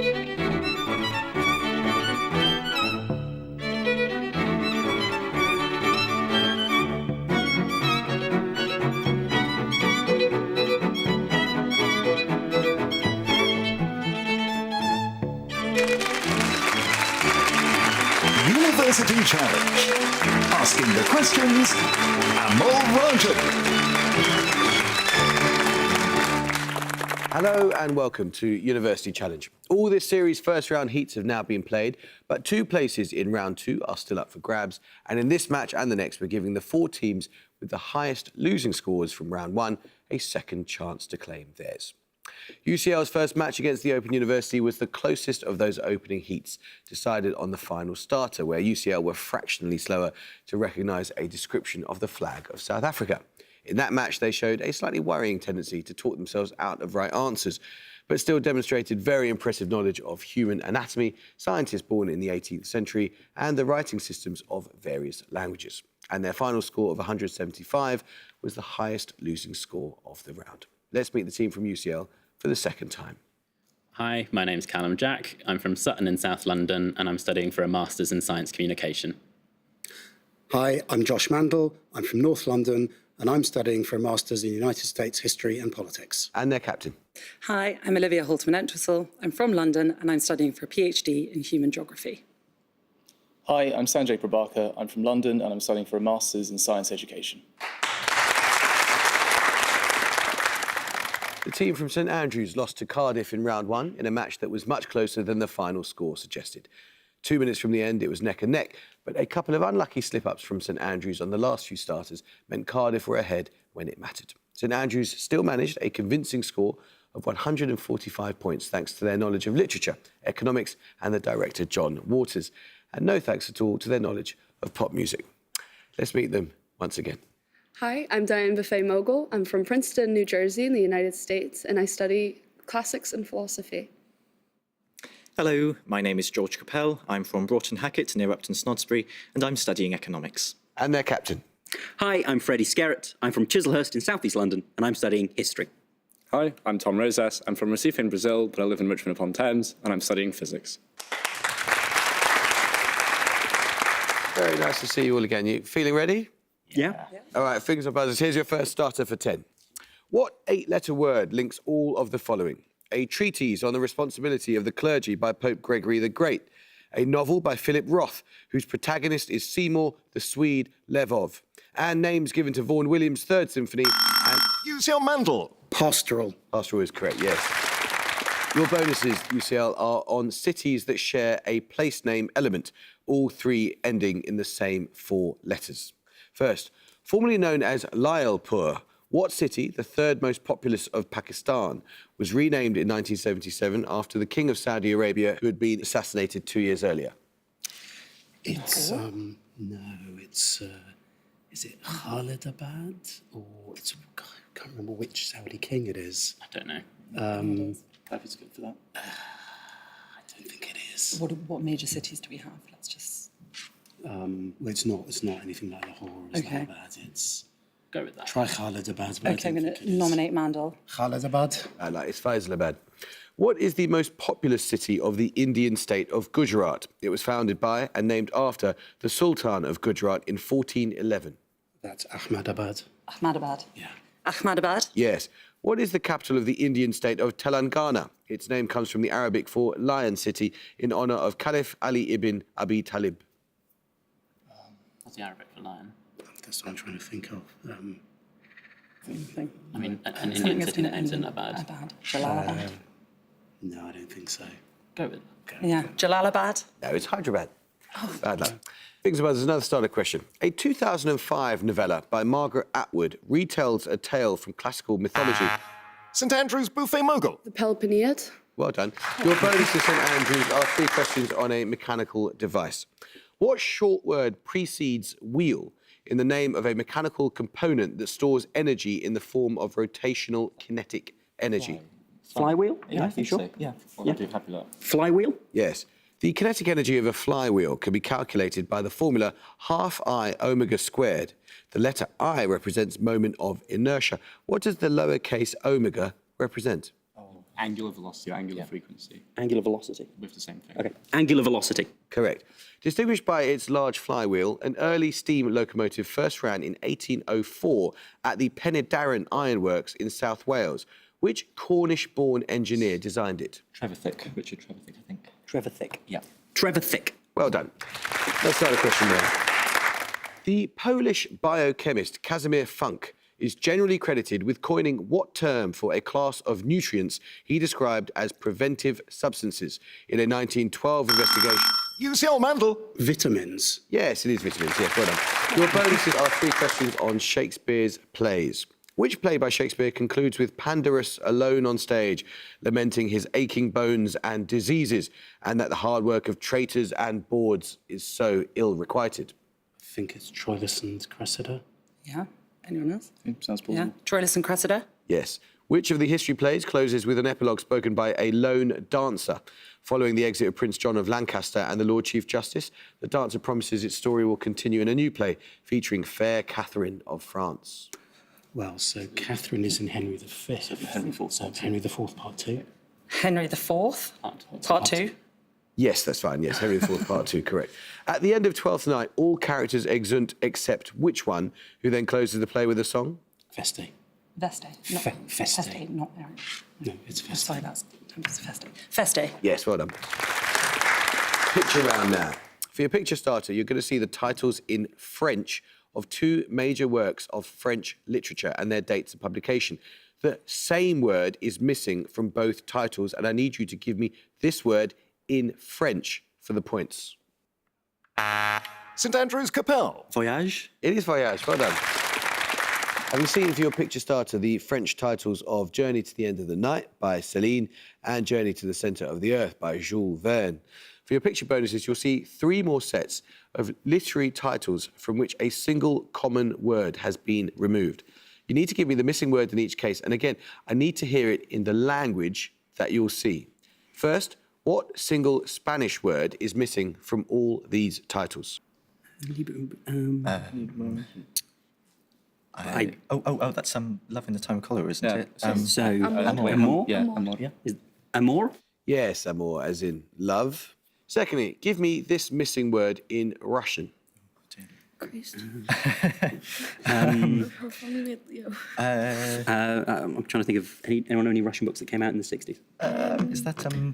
University Challenge. Asking the questions and more ranting. Hello and welcome to University Challenge. All this series' first round heats have now been played, but 2 places in round 2 are still up for grabs. And in this match and the next, we're giving the 4 teams with the highest losing scores from round 1 a second chance to claim theirs. UCL's first match against the Open University was the closest of those opening heats, decided on the final starter, where UCL were fractionally slower to recognise a description of the flag of South Africa. In that match, they showed a slightly worrying tendency to talk themselves out of right answers, but still demonstrated very impressive knowledge of human anatomy, scientists born in the 18th century, and the writing systems of various languages. And their final score of 175 was the highest losing score of the round. Let's meet the team from UCL for the second time. Hi, my name's Callum Jack. I'm from Sutton in South London, and I'm studying for a Masters in Science Communication. Hi, I'm Josh Mandel. I'm from North London, and I'm studying for a Masters in United States History and Politics. And their captain. Hi, I'm Olivia Holtman-Entwistle. I'm from London, and I'm studying for a PhD in Human Geography. Hi, I'm Sanjay Prabhakar. I'm from London, and I'm studying for a Masters in Science Education. The team from St Andrews lost to Cardiff in round 1 in a match that was much closer than the final score suggested. 2 minutes from the end, it was neck and neck, but a couple of unlucky slip-ups from St Andrews on the last few starters meant Cardiff were ahead when it mattered. St Andrews still managed a convincing score of 145 points thanks to their knowledge of literature, economics and the director John Waters, and no thanks at all to their knowledge of pop music. Let's meet them once again. Hi, I'm Diane Buffet-Mogul. I'm from Princeton, New Jersey in the United States, and I study classics and philosophy. Hello, my name is George Capel. I'm from Broughton Hackett near Upton Snodsbury, and I'm studying economics. And their captain. Hi, I'm Freddie Skerritt. I'm from Chislehurst in South East London, and I'm studying history. Hi, I'm Tom Rosas. I'm from Recife in Brazil, but I live in Richmond upon Thames, and I'm studying physics. Very nice to see you all again. You feeling ready? Yeah. All right, fingers and buzzers. Here's your first starter for 10. What 8-letter word links all of the following? A treatise on the responsibility of the clergy by Pope Gregory the Great. A novel by Philip Roth, whose protagonist is Seymour the Swede Lvov. And names given to Vaughan Williams' Third Symphony and... UCL Mandel. Pastoral. Pastoral is correct, yes. Your bonuses, UCL, are on cities that share a place name element, all 3 ending in the same 4 letters. First, formerly known as Lyallpur, what city, the 3rd most populous of Pakistan, was renamed in 1977 after the King of Saudi Arabia, who had been assassinated 2 years earlier? It's, is it Khalidabad? Or it's, I can't remember which Saudi king it is. I don't know. Perfect's good for that. I don't think it is. What major cities do we have? Let's just... Well, it's not anything like Lahore or Islamabad. It's... Go with that. Try Khalidabad, but Okay, I'm going to nominate Mandel. Khalidabad. It's Faisalabad. What is the most populous city of the Indian state of Gujarat? It was founded by and named after the Sultan of Gujarat in 1411. That's Ahmedabad. Ahmedabad. Yeah. Ahmedabad? Yes. What is the capital of the Indian state of Telangana? Its name comes from the Arabic for Lion City in honour of Caliph Ali ibn Abi Talib. What's the Arabic for lion? That's what I'm trying to think of. I mean, an Indian city that ends in Abad. Jalalabad. No, I don't think so. Go with Okay. Yeah, Jalalabad. No, it's Hyderabad. Bad luck. Things about there's another starter question. A 2005 novella by Margaret Atwood retells a tale from classical mythology. St Andrews Buffet-Mogul. The Peloponnese. Well done. Your bonus to St Andrews are 3 questions on a mechanical device. What short word precedes wheel in the name of a mechanical component that stores energy in the form of rotational kinetic energy? Flywheel? Yeah, I think you sure? so. Yeah. Well, Yeah. I'd be happy with that. Flywheel? Yes. The kinetic energy of a flywheel can be calculated by the formula half I omega squared. The letter I represents moment of inertia. What does the lowercase omega represent? Oh, Angular velocity or angular frequency. Angular velocity. With the same thing. Okay. Angular velocity. Correct. Distinguished by its large flywheel, an early steam locomotive first ran in 1804 at the Penydarren Ironworks in South Wales. Which Cornish-born engineer designed it? Trevithick. Richard Trevithick, I think. Trevithick. Yeah. Trevithick. Well done. Let's start a question there. The Polish biochemist Casimir Funk is generally credited with coining what term for a class of nutrients he described as preventive substances in a 1912 investigation? UCL Mandel. Vitamins. Yes, it is vitamins. Yes, well done. Your bonuses are 3 questions on Shakespeare's plays. Which play by Shakespeare concludes with Pandarus alone on stage, lamenting his aching bones and diseases, and that the hard work of traitors and bawds is so ill-requited? I think it's Troilus and Cressida. Yeah. Anyone else? Sounds plausible. Yeah. Troilus and Cressida. Yes. Which of the history plays closes with an epilogue spoken by a lone dancer? Following the exit of Prince John of Lancaster and the Lord Chief Justice, the dancer promises its story will continue in a new play featuring fair Catherine of France. Well, so Catherine is in Henry V. Henry IV. So Henry IV, Part 2. Henry IV. Part 2. Yes, that's fine. Yes, Henry IV, Part 2, correct. At the end of Twelfth Night, all characters exeunt except which one, who then closes the play with a song? Feste. Veste. Feste. Not Mary. No, it's Feste. Sorry, that's Feste. Feste. Yes, well done. Picture round now. For your picture starter, you're going to see the titles in French of 2 major works of French literature and their dates of publication. The same word is missing from both titles, and I need you to give me this word in French for the points. St Andrew's Capel. Voyage. It is Voyage, well done. Having seen for your picture starter the French titles of Journey to the End of the Night by Céline and Journey to the Centre of the Earth by Jules Verne. For your picture bonuses, you'll see 3 more sets of literary titles from which a single common word has been removed. You need to give me the missing word in each case, and again, I need to hear it in the language that you'll see. First, what single Spanish word is missing from all these titles? That's Love in the Time of Cholera, isn't it? Amor. Yeah, Amor. Yeah. Amor. Yes, amor, as in love. Secondly, give me this missing word in Russian. Christ. I'm trying to think of anyone know any Russian books that came out in the 60s. Is that Dr.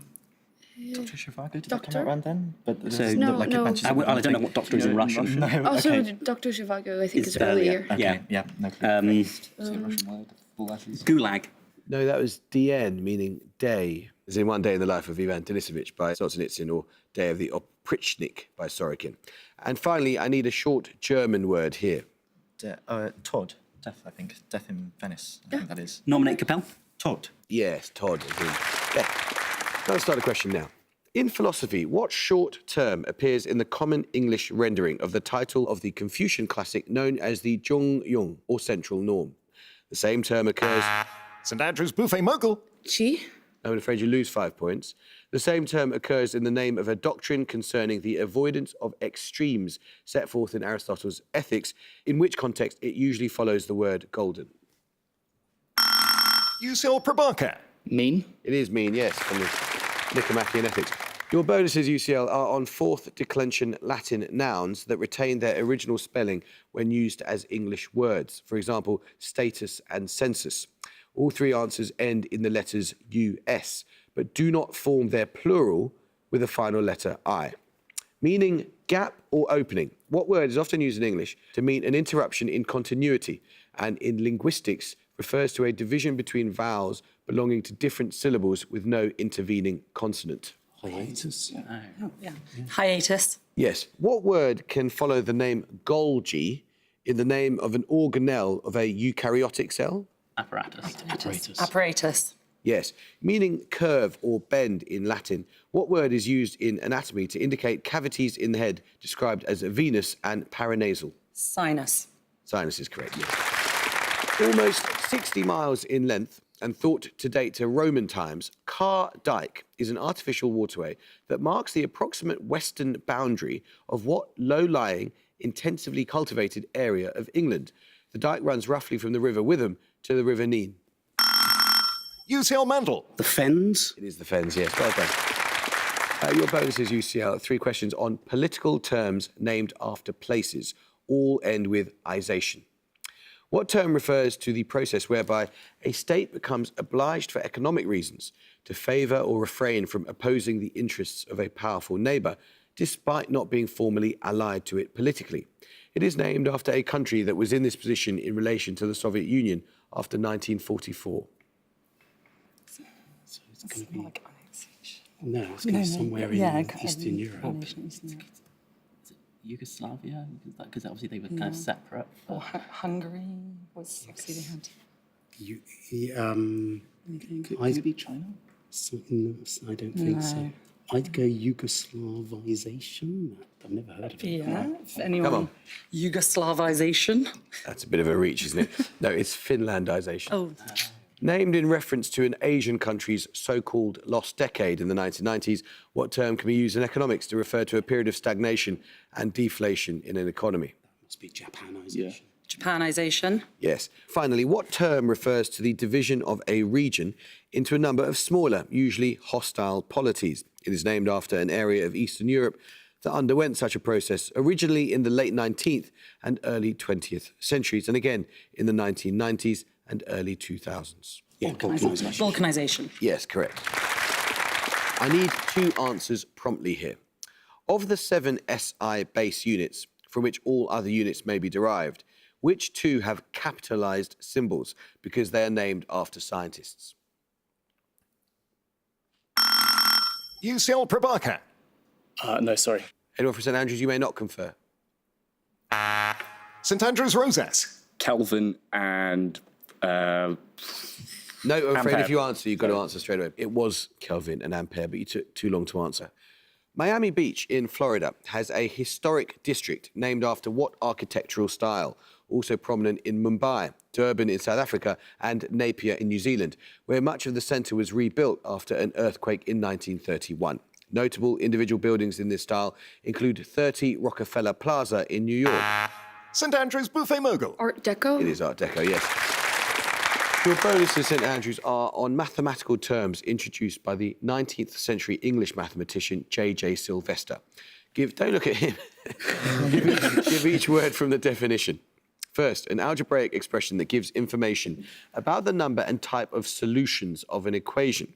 Zhivago? Did that come Doctor? out around then? But So- No, like no. it matches I up with don't know nothing. what Doctor is in Russian. No, Also, okay. Dr. Zhivago, I think, It's is earlier. Okay, Yeah. yeah, no clue. Russian word, full letters. Gulag. No, that was DN, meaning day, as in One Day in the Life of Ivan Denisovich by Solzhenitsyn, or Day of the Oprichnik by Sorokin. And finally, I need a short German word here. Todd. Death, I think. Death in Venice, I think that is. Nominate Capel. Todd. Yes, Todd. As in death. Let's start a question now. In philosophy, what short term appears in the common English rendering of the title of the Confucian classic known as the Zhongyong, or central norm? The same term occurs... St Andrew's Buffet Mogul. Chi. I'm afraid you lose 5 points. The same term occurs in the name of a doctrine concerning the avoidance of extremes set forth in Aristotle's Ethics, in which context it usually follows the word golden. UCL Prabhakar. Mean. It is mean, yes, from the Nicomachean Ethics. Your bonuses, UCL, are on 4th declension Latin nouns that retain their original spelling when used as English words. For example, status and census. All 3 answers end in the letters US, but do not form their plural with the final letter I. Meaning gap or opening. What word is often used in English to mean an interruption in continuity, and in linguistics refers to a division between vowels belonging to different syllables with no intervening consonant? Hiatus. Oh, yeah. Hiatus. Yes. What word can follow the name Golgi in the name of an organelle of a eukaryotic cell? Apparatus. Apparatus. Apparatus. Yes. Meaning curve or bend in Latin. What word is used in anatomy to indicate cavities in the head described as venous and paranasal? Sinus. Sinus is correct, yes. Almost 60 miles in length and thought to date to Roman times, Car Dyke is an artificial waterway that marks the approximate western boundary of what low-lying, intensively cultivated area of England? The dyke runs roughly from the River Witham to the River Nene. UCL Mandel. The Fens. It is the Fens, yes. Well done. Your bonus is UCL. 3 questions on political terms named after places. All end with "ization." What term refers to the process whereby a state becomes obliged for economic reasons to favour or refrain from opposing the interests of a powerful neighbour, despite not being formally allied to it politically? It is named after a country that was in this position in relation to the Soviet Union after 1944. So it's going to be... No, it's going to be somewhere in Eastern Europe. Yugoslavia, because obviously they were kind of separate. Or Hungary was obviously they had. Could it be China? No, I don't think so. I'd go Yugoslavization. I've never heard of it. Yeah, if anyone. Come on. Yugoslavization. That's a bit of a reach, isn't it? No, it's Finlandization. Oh. Named in reference to an Asian country's so-called lost decade in the 1990s, what term can be used in economics to refer to a period of stagnation and deflation in an economy? Must be Japanization. Japanization. Yes. Finally, what term refers to the division of a region into a number of smaller, usually hostile polities? It is named after an area of Eastern Europe that underwent such a process originally in the late 19th and early 20th centuries, and again in the 1990s and early 2000s. Yeah, Balkanization. Balkanization. Yes, correct. I need 2 answers promptly here. Of the 7 SI base units, from which all other units may be derived, which 2 have capitalized symbols because they are named after scientists? UCL Prabhakar. No, sorry. Anyone from St Andrews, you may not confer. St Andrews Rosas. Kelvin and No, I'm afraid Ampere. if you answer, you've got to answer straight away. It was Kelvin and Ampere, but you took too long to answer. Miami Beach in Florida has a historic district named after what architectural style? Also prominent in Mumbai, Durban in South Africa, and Napier in New Zealand, where much of the centre was rebuilt after an earthquake in 1931. Notable individual buildings in this style include 30 Rockefeller Plaza in New York. St Andrews Buffet Mogul. Art Deco? It is Art Deco, yes. Your bonuses, St Andrews, are on mathematical terms introduced by the 19th century English mathematician J.J. Sylvester. Don't look at him. give each word from the definition. First, an algebraic expression that gives information about the number and type of solutions of an equation.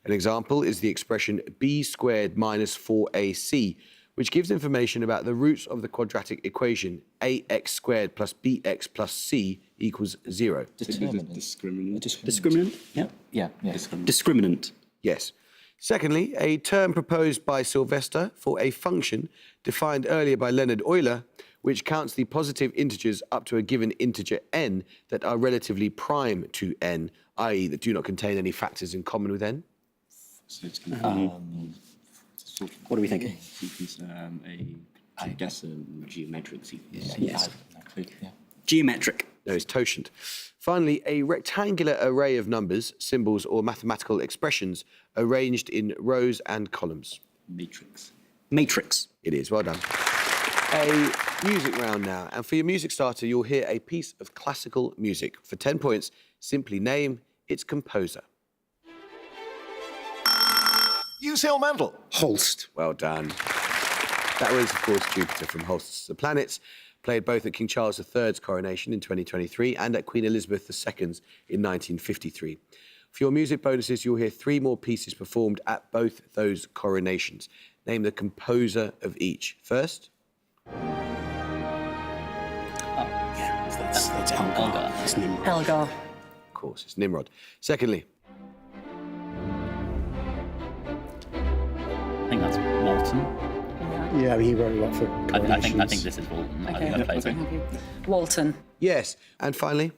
An example is the expression b squared minus 4ac, which gives information about the roots of the quadratic equation ax squared plus bx plus c equals 0. discriminant. Discriminant? Yeah. Yeah. Discriminant. Yes. Secondly, a term proposed by Sylvester for a function defined earlier by Leonhard Euler, which counts the positive integers up to a given integer n that are relatively prime to n, i.e. that do not contain any factors in common with n. So it's going to What are we thinking? sequence, I guess a geometric sequence. Yes. Geometric. No, it's totient. Finally, a rectangular array of numbers, symbols, or mathematical expressions arranged in rows and columns. Matrix. Matrix. It is, well done. A music round now, and for your music starter, you'll hear a piece of classical music. For 10 points, simply name its composer. UCL Mandel. Holst. Well done. That was, of course, Jupiter from Holst's The Planets, played both at King Charles III's coronation in 2023 and at Queen Elizabeth II's in 1953. For your music bonuses, you'll hear 3 more pieces performed at both those coronations. Name the composer of each. First. That's Elgar. It's Nimrod. Elgar. Of course, it's Nimrod. Secondly. I think that's Walton. Yeah, I mean, he wrote a lot for I coronations. think this is Walton. I Okay. think that plays it. Walton. Yes. And finally.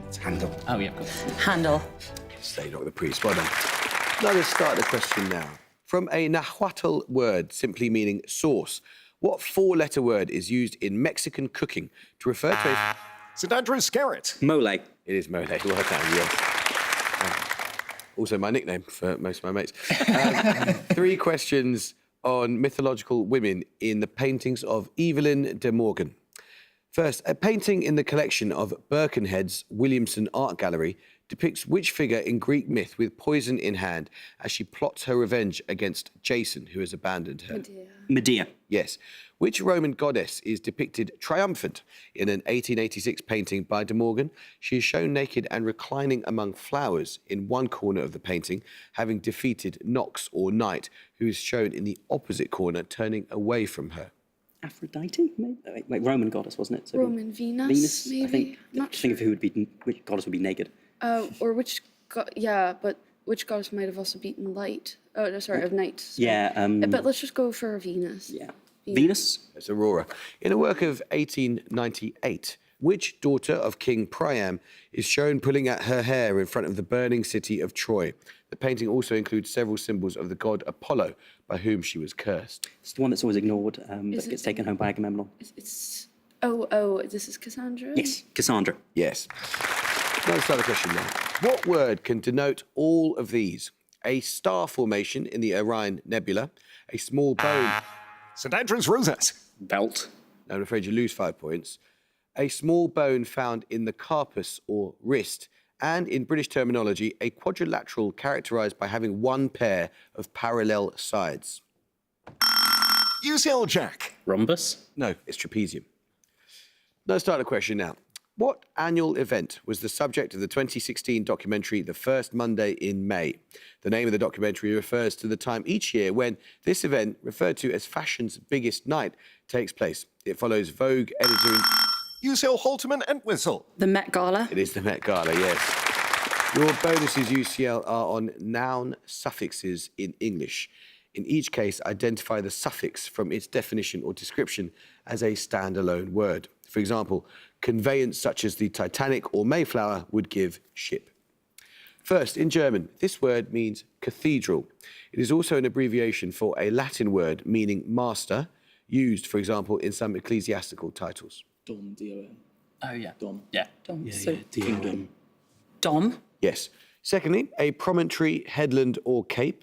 It's Handel. Oh, yeah, of course. Handel. Stay not with the priest. Well done. Now let's start the question now. From a Nahuatl word simply meaning sauce, what 4-letter word is used in Mexican cooking to refer to a... St Andrews Scarrett. Mole. It is mole. Well done, yes. Also my nickname for most of my mates. 3 questions on mythological women in the paintings of Evelyn de Morgan. First, a painting in the collection of Birkenhead's Williamson Art Gallery depicts which figure in Greek myth with poison in hand as she plots her revenge against Jason, who has abandoned her? Medea. Yes. Which Roman goddess is depicted triumphant in an 1886 painting by De Morgan? She is shown naked and reclining among flowers in one corner of the painting, having defeated Nox or Night, who is shown in the opposite corner, turning away from her. Aphrodite? Maybe? Wait, Roman goddess, wasn't it? So Roman Venus, Venus, maybe? I think. Not think of sure. who would be, which goddess would be naked. Or which, yeah, but which goddess might have also beaten light? Oh, no, sorry, of night. Sorry. Yeah. But let's just go for Venus. Yeah. Venus? That's Aurora. In a work of 1898, which daughter of King Priam is shown pulling at her hair in front of the burning city of Troy? The painting also includes several symbols of the god Apollo, by whom she was cursed. It's the one that's always ignored, but Is gets it- taken home by Agamemnon. It's this is Cassandra? Yes, Cassandra. Yes. Let's start the question now. What word can denote all of these? A star formation in the Orion Nebula, a small bone... St Andrews Rosas. Belt. I'm afraid you lose 5 points. A small bone found in the carpus or wrist, and in British terminology, a quadrilateral characterized by having one pair of parallel sides. UCL Jack. Rhombus? No, it's trapezium. Let's start the question now. What annual event was the subject of the 2016 documentary The First Monday in May? The name of the documentary refers to the time each year when this event, referred to as fashion's biggest night, takes place. It follows Vogue editor... UCL Halterman and Whistle. The Met Gala. It is the Met Gala, yes. Your bonuses, UCL, are on noun suffixes in English. In each case, identify the suffix from its definition or description as a standalone word. For example, conveyance such as the Titanic or Mayflower would give ship. First, in German, this word means cathedral. It is also an abbreviation for a Latin word meaning master, used, for example, in some ecclesiastical titles. Dom, D-O-M. Oh, yeah. Dom. Yeah. Dom. Yeah, So yeah, D-O-M. Dom. Yes. Secondly, a promontory, headland or cape.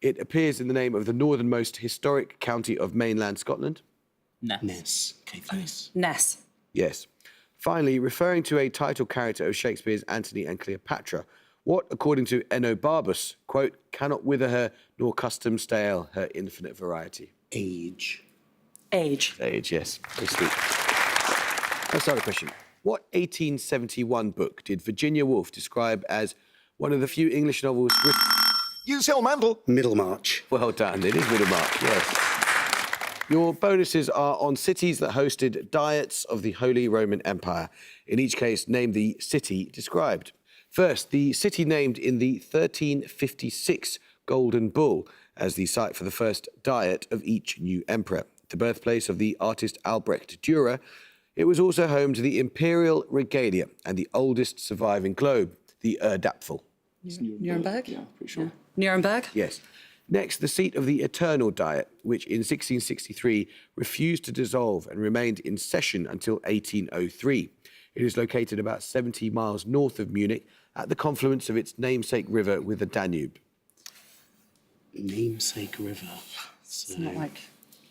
It appears in the name of the northernmost historic county of mainland Scotland. Ness. Ness. Cape Ness. Ness. Yes. Finally, referring to a title character of Shakespeare's Antony and Cleopatra, what, according to Enobarbus, quote, cannot wither her, nor custom stale her infinite variety? Age. Age. Age, yes. Very sweet. Let's start the question. What 1871 book did Virginia Woolf describe as one of the few English novels written... UCL Mandel. Middlemarch. Well done. It is Middlemarch, yes. Your bonuses are on cities that hosted diets of the Holy Roman Empire. In each case, name the city described. First, the city named in the 1356 Golden Bull as the site for the first diet of each new emperor. The birthplace of the artist Albrecht Dürer, it was also home to the imperial regalia and the oldest surviving globe, the Erdapfel. Nuremberg? Yeah, pretty sure. Nuremberg? Yes. Next, the seat of the Eternal Diet, which in 1663 refused to dissolve and remained in session until 1803. It is located about 70 miles north of Munich at the confluence of its namesake river with the Danube. Namesake River. So, It's not like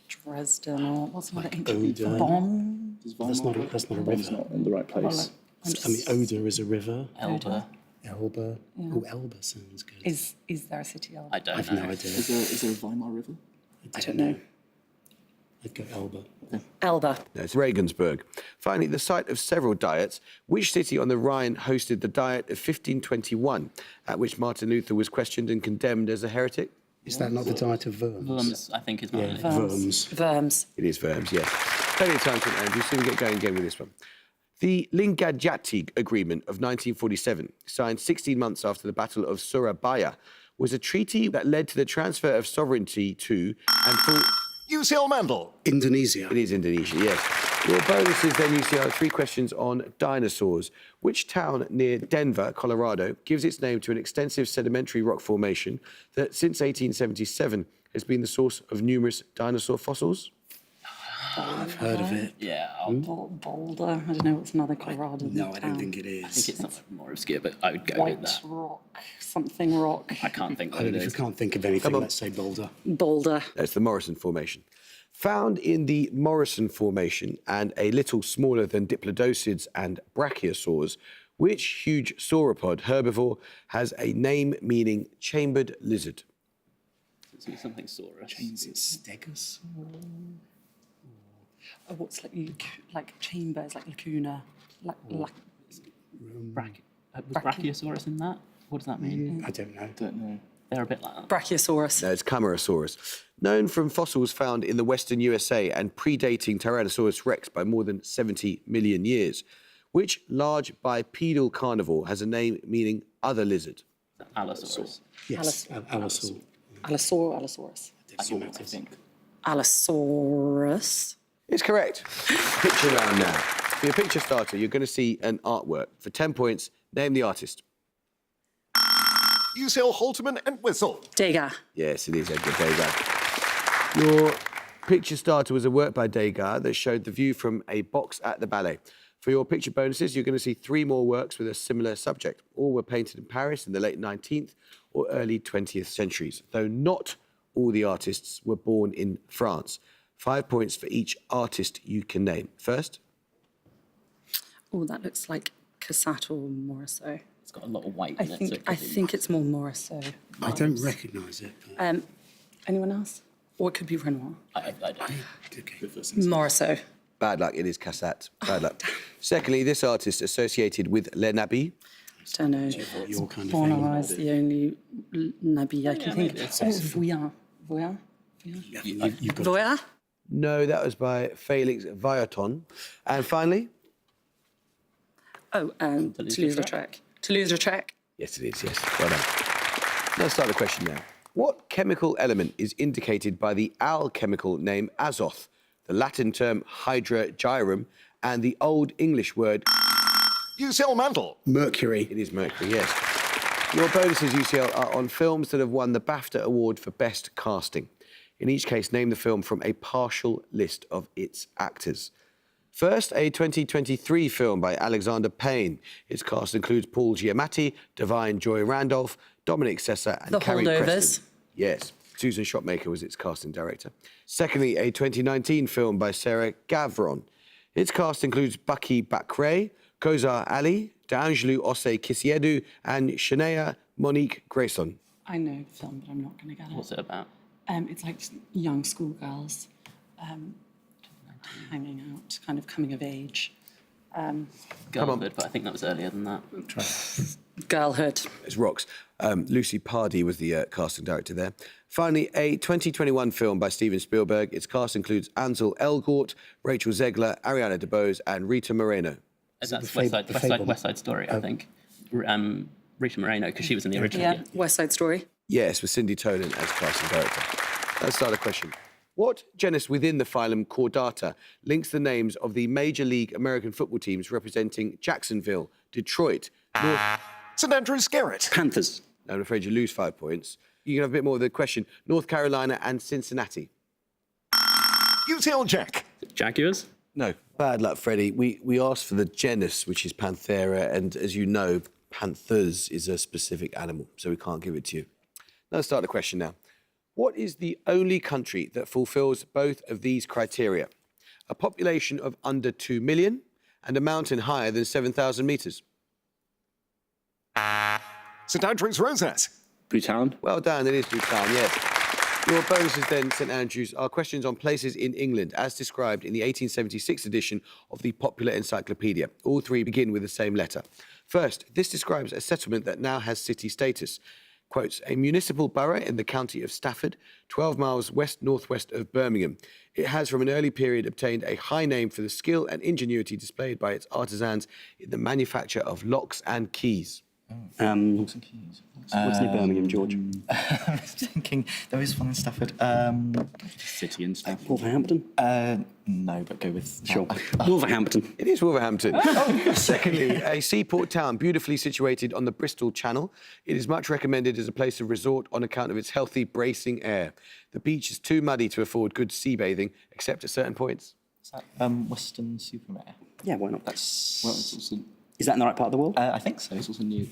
Dresden or what's another Like ancient Oder. Bonn? that's not a It's river. not in the right place. I mean, Oder is a river. Elba. Elba. Oh, Elba sounds good. Is there a city Elba? I don't I've know. no idea. Is there a Weimar River? I don't know. I'd go Elba. Elba. No, it's Regensburg. Finally, the site of several diets. Which city on the Rhine hosted the Diet of 1521, at which Martin Luther was questioned and condemned as a heretic? Is that not the Diet of Worms? Worms, I think, is mine. Worms. Worms. It is Worms, yes. Plenty of time to Andrew, so we get going again with this one. The Linggadjati Agreement of 1947, signed 16 months after the Battle of Surabaya, was a treaty that led to the transfer of sovereignty to and full... UCL Mandel. Indonesia. It is Indonesia, yes. Your bonus is then, UCL, 3 questions on dinosaurs. Which town near Denver, Colorado, gives its name to an extensive sedimentary rock formation that, since 1877, has been the source of numerous dinosaur fossils? I've heard of it. Yeah, Boulder. I don't know what's another Colorado. No, I don't town. think it I think is. it's something more obscure, but I would go White with that. Rock. Something Rock. I can't think I what don't it know, if is. you can't think of anything, on. let's say Boulder. Boulder. That's the Morrison Formation. Found in the Morrison Formation and a little smaller than diplodocids and brachiosaurs, Which huge sauropod herbivore has a name meaning chambered lizard? Something saurus. Stegosaurus. Oh, what's like chambers, like lacuna, Was Brachiosaurus in that? What does that mean? I don't know. They're a bit like that. Brachiosaurus. No, it's Camarasaurus. Known from fossils found in the western USA and predating Tyrannosaurus rex by more than 70 million years. Which large bipedal carnivore has a name meaning other lizard? Allosaurus. Yes, Allosaur. Allosaurus. I think. Allosaurus. It's correct. Picture round now. For your picture starter, you're going to see an artwork. For 10 points, name the artist. Usil, Holterman and Whistle. Degas. Yes, it is Edgar Degas. Your picture starter was a work by Degas that showed the view from a box at the ballet. For your picture bonuses, you're going to see 3 more works with a similar subject. All were painted in Paris in the late 19th or early 20th centuries, though not all the artists were born in France. 5 points for each artist you can name. First. Oh, that looks like Cassatt or Morisot. It's got a lot of white I in it. so it think could I be think it's more Morisot. I don't recognise it. But Anyone else? Or it could be Renoir. I don't. Okay. Morisot. Bad luck, it is Cassatt. Bad luck. Secondly, this artist associated with Le Nabi. Don't know. Your kind of Bonner thing. is the only Nabi I can think of. Oh, Vuillard. Vuillard? You've got Vuillard? No, that was by Félix Vuitton. And finally. Oh, Toulouse-Lautrec. Toulouse-Lautrec. Yes, it is, yes. Well done. Let's start the question now. What chemical element is indicated by the alchemical name azoth, the Latin term hydragyrum, and the Old English word... Usil Mantle. Mercury. It is mercury, yes. Your bonuses, UCL, are on films that have won the BAFTA Award for Best Casting. In each case, name the film from a partial list of its actors. First, a 2023 film by Alexander Payne. Its cast includes Paul Giamatti, Divine Joy Randolph, Dominic Sessa, and The Carrie Holdovers. Preston. Yes, Susan Shopmaker was its casting director. Secondly, a 2019 film by Sarah Gavron. Its cast includes Bucky Bakray, Kozar Ali, D'Angelo Osei Kisiedu, and Shania Monique Grayson. I know the film, but I'm not going to get it. What's it about? It's like young schoolgirls hanging out, kind of coming of age. Girlhood, but I think that was earlier than that. Girlhood. It's rocks. Lucy Pardee was the casting director there. Finally, a 2021 film by Steven Spielberg. Its cast includes Ansel Elgort, Rachel Zegler, Ariana DeBose, and Rita Moreno. That's Fable? West Side Story, I think. Rita Moreno, because she was in the original. Yeah, West Side Story. Yes, with Cindy Tolan as casting director. Let's start a question. What genus within the phylum Chordata links the names of the Major League American football teams representing Jacksonville, Detroit, North... St Andrews Garrett. Panthers. No, I'm afraid you lose 5 points. You can have a bit more of the question. North Carolina and Cincinnati. Usil Jack. Jaguars? No. Bad luck, Freddie. We asked for the genus, which is Panthera, and as you know, panthers is a specific animal, so we can't give it to you. Let's start the question now. What is the only country that fulfills both of these criteria? A population of under 2 million and a mountain higher than 7,000 metres. St Andrews Rosas. Bhutan. Well done, it is Bhutan, yes. Your bonuses then, St Andrews, are questions on places in England as described in the 1876 edition of the Popular Encyclopedia. All 3 begin with the same letter. First, this describes a settlement that now has city status. Quotes, a municipal borough in the county of Stafford, 12 miles west-northwest of Birmingham. It has from an early period obtained a high name for the skill and ingenuity displayed by its artisans in the manufacture of locks and keys. What's near Birmingham, George? I was thinking there is one in Stafford. City and stuff. Wolverhampton? No, but go with... Sure. Wolverhampton. It is Wolverhampton. Secondly, a seaport town beautifully situated on the Bristol Channel. It is much recommended as a place of resort on account of its healthy, bracing air. The beach is too muddy to afford good sea bathing, except at certain points. Is that Weston-super-Mare? Yeah, why not? That's... Well, it's also, Is that in the right part of the world? I think so. it's also new.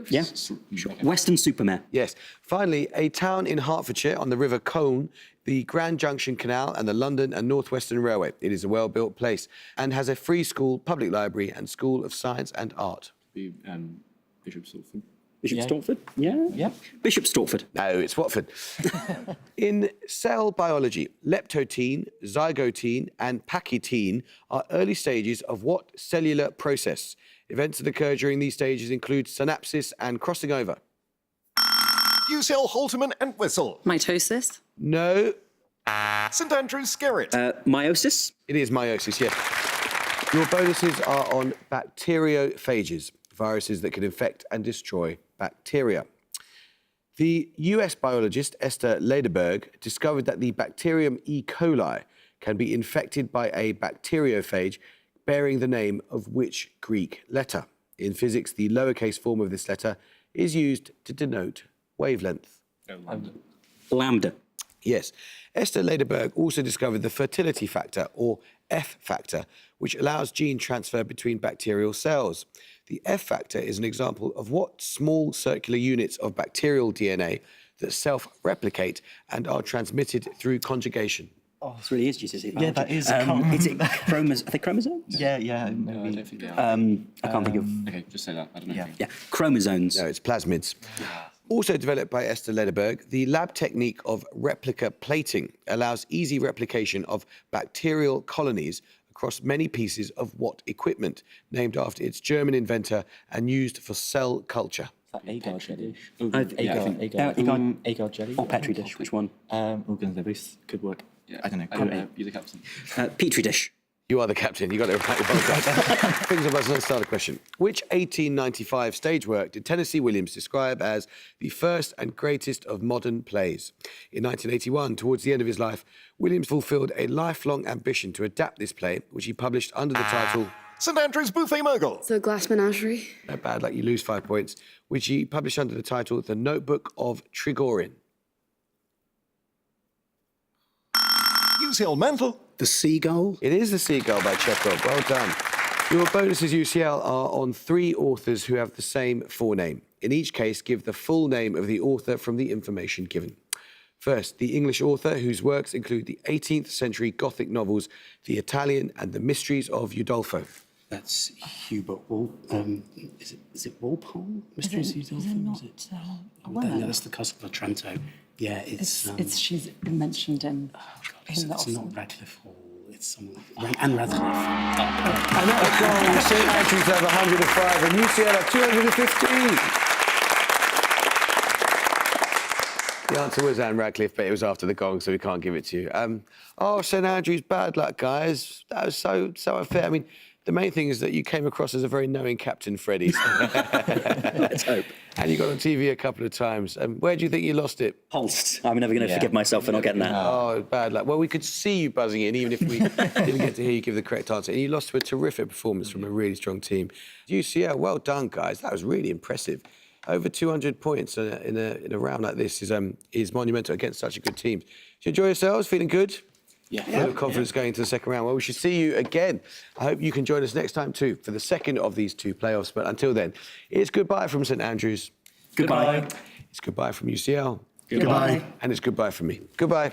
Yeah, Sure. Weston-super-Mare. Yes. Finally, a town in Hertfordshire on the River Colne, the Grand Junction Canal and the London and North Western Railway. It is a well-built place and has a free school, public library and school of science and art. Be Bishop Stortford. Bishop Yeah. Stortford? Yeah. Yeah. Bishop Stortford. No, it's Watford. In cell biology, leptotene, zygotene, and pachytene are early stages of what cellular process? Events that occur during these stages include synapsis and crossing over. UCL Halterman and Whistle. Mitosis. No, St Andrews Skerritt. Meiosis? it is meiosis, yes. Your bonuses are on bacteriophages, viruses that can infect and destroy bacteria. The US biologist Esther Lederberg discovered that the bacterium E. coli can be infected by a bacteriophage bearing the name of which Greek letter? In physics, the lowercase form of this letter is used to denote wavelength. Lambda. Yes. Esther Lederberg also discovered the fertility factor, or F factor, which allows gene transfer between bacterial cells. The F factor is an example of what small circular units of bacterial DNA that self-replicate and are transmitted through conjugation. Oh, this really is GCSE. Yeah, that is. I can't Is it remember. are they chromosomes? Yeah, yeah. No, I Maybe. don't think they are. I can't think of. Okay, just say that. I don't know. Yeah. Yeah, chromosomes. No, it's plasmids. Also developed by Esther Lederberg, the lab technique of replica plating allows easy replication of bacterial colonies across many pieces of what equipment, named after its German inventor and used for cell culture. Is that agar jelly? Agar Jelly? or Petri dish. Which one? They both could work. Yeah. I don't know. You're the captain. Petri dish. You are the captain. You got it right. Well done. Brings up us another starter question. Which 1895 stage work did Tennessee Williams describe as the first and greatest of modern plays? In 1981, towards the end of his life, Williams fulfilled a lifelong ambition to adapt this play, which he published under the title St Andrews Buffet Mogul. So Glass Menagerie. No bad luck, you lose 5 points, which he published under the title The Notebook of Trigorin. UCL Mantle. The Seagull. It is The Seagull by Chekhov. Well done. Your bonuses, UCL, are on 3 authors who have the same forename. In each case, give the full name of the author from the information given. First, the English author whose works include the 18th century Gothic novels, The Italian and the Mysteries of Udolpho. That's Hubert is it Walpole? Mysteries of Udolpho? Is it? No, that's the Castle of Otranto. Yeah, It's she's been mentioned in. It's not Radcliffe Hall. It's someone and Radcliffe. And that was gone. St Andrews have 105 and UCL have 215. The answer was Anne Radcliffe, but it was after the gong, so we can't give it to you. St Andrews, bad luck, guys. That was so unfair. I mean, the main thing is that you came across as a very knowing captain, Freddie. Let's hope. And you got on TV a couple of times. Where do you think you lost it? Holst. I'm never going to forgive myself for not getting that. Oh, bad luck. Well, we could see you buzzing in, even if we didn't get to hear you give the correct answer. And you lost to a terrific performance from a really strong team. UCL, well done, guys. That was really impressive. Over 200 points in a round like this is monumental against such a good team. Did you enjoy yourselves? Feeling good? Yeah. Full of confidence going into the second round. Well, we should see you again. I hope you can join us next time too for the second of these 2 playoffs. But until then, it's goodbye from St Andrews. Goodbye. It's goodbye from UCL. Goodbye. And it's goodbye from me. Goodbye.